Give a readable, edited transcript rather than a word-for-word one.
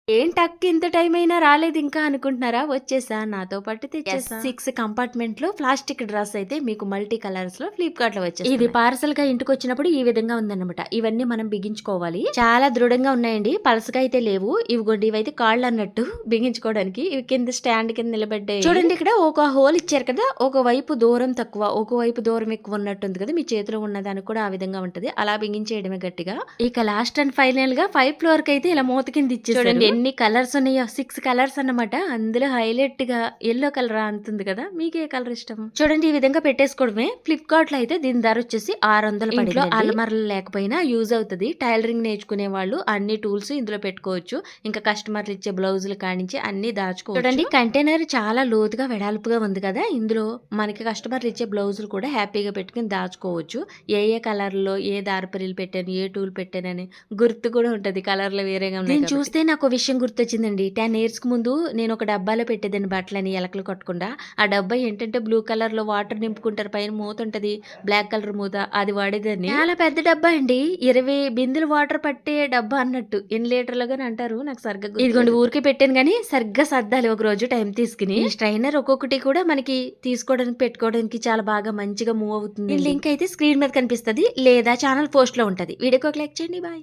ఏంటక్క ఇంత టైం అయినా రాలేదు ఇంకా అనుకుంటున్నారా? వచ్చేసా. నాతో పాటు తెచ్చేసా. 6 కంపార్ట్మెంట్‌లో ప్లాస్టిక్ డ్రెస్ అయితే మీకు మల్టీ కలర్స్‌లో ఫ్లిప్‌కార్ట్‌లో వచ్చేసింది. ఇది పార్సెల్‌గా ఇంటికొచ్చినప్పుడు ఈ విధంగా ఉందన్నమాట. ఇవన్నీ మనం బిగించుకోవాలి. చాలా దృఢంగా ఉన్నాయండి. పలసగా అయితే లేవు. ఇవిగోండి ఇవైతే కాళ్ళు అన్నట్టు బిగించుకోవడానికి. ఇవి కింద స్టాండ్ కింద నిలబడ్డాయి. చూడండి ఇక్కడ ఒక హోల్ ఇచ్చారు కదా! ఒకవైపు దూరం తక్కువ, ఒకవైపు దూరం ఎక్కువ ఉన్నట్టుంది కదా! మీ చేతిలో ఉన్నదానికి కూడా ఆ విధంగా ఉంటది. అలా బిగించేయడమే గట్టిగా. ఇక లాస్ట్ అండ్ ఫైనల్‌గా 5 ఫ్లోర్‌కి అయితే ఇలా మూత కింద ఇచ్చేసారు. చూడండి ఎన్ని కలర్స్ ఉన్నాయో 6 కలర్స్ అన్నమాట. అందులో హైలైట్ గా యెల్లో కలర్ అంతుంది కదా! మీకు ఏ కలర్ ఇష్టం? చూడండి ఈ విధంగా పెట్టేసుకోవడమే. ఫ్లిప్‌కార్ట్ లో అయితే దీని ధర వచ్చేసి 600 ఇంట్లో అల్మారాలు లేకపోయినా యూజ్ అవుతది. టైలరింగ్ నేర్చుకునే వాళ్ళు అన్ని టూల్స్ ఇందులో పెట్టుకోవచ్చు. ఇంకా కస్టమర్లు ఇచ్చే బ్లౌజులు కానించి అన్ని దాచుకోవచ్చు. చూడండి కంటైనర్ చాలా లోతుగా వెడల్పుగా ఉంది కదా! ఇందులో మనకి కస్టమర్లు ఇచ్చే బ్లౌజులు కూడా హ్యాపీగా పెట్టుకుని దాచుకోవచ్చు. ఏ ఏ కలర్ లో ఏ దారపరిలు పెట్టాను, ఏ టూల్ పెట్టానని గుర్తు కూడా ఉంటది. కలర్లు వేరేగా ఉన్నాయి. నేను చూస్తే నాకు విషయం గుర్తొచ్చిందండి. 10 ఇయర్స్‌కి ముందు నేను ఒక డబ్బాలో పెట్టేదాన్ని బట్టలని ఎలకలు కొట్టకుండా. ఆ డబ్బా ఏంటంటే బ్లూ కలర్‌లో వాటర్ నింపుకుంటారు. పైన మూత ఉంటది. బ్లాక్ కలర్ మూత. అది వాడేదాన్ని. చాలా పెద్ద డబ్బా అండి. 20 బిందెలు వాటర్ పట్టే డబ్బా అన్నట్టు. ఎన్ని లీటర్లు గాని అంటారు. నాకు సరిగ్గా ఇదిగోండి ఊరికే పెట్టాను గానీ సరిగ్గా సర్దాలి ఒక రోజు టైం తీసుకుని. ఈ స్ట్రైనర్ ఒక్కొక్కటి కూడా మనకి తీసుకోవడానికి పెట్టుకోవడానికి చాలా బాగా మంచిగా మూవ్ అవుతుంది. లింక్ అయితే స్క్రీన్ మీద కనిపిస్తది లేదా ఛానల్ పోస్ట్ లో ఉంటది. వీడియోకి ఒక లైక్ చేయండి. బాయ్.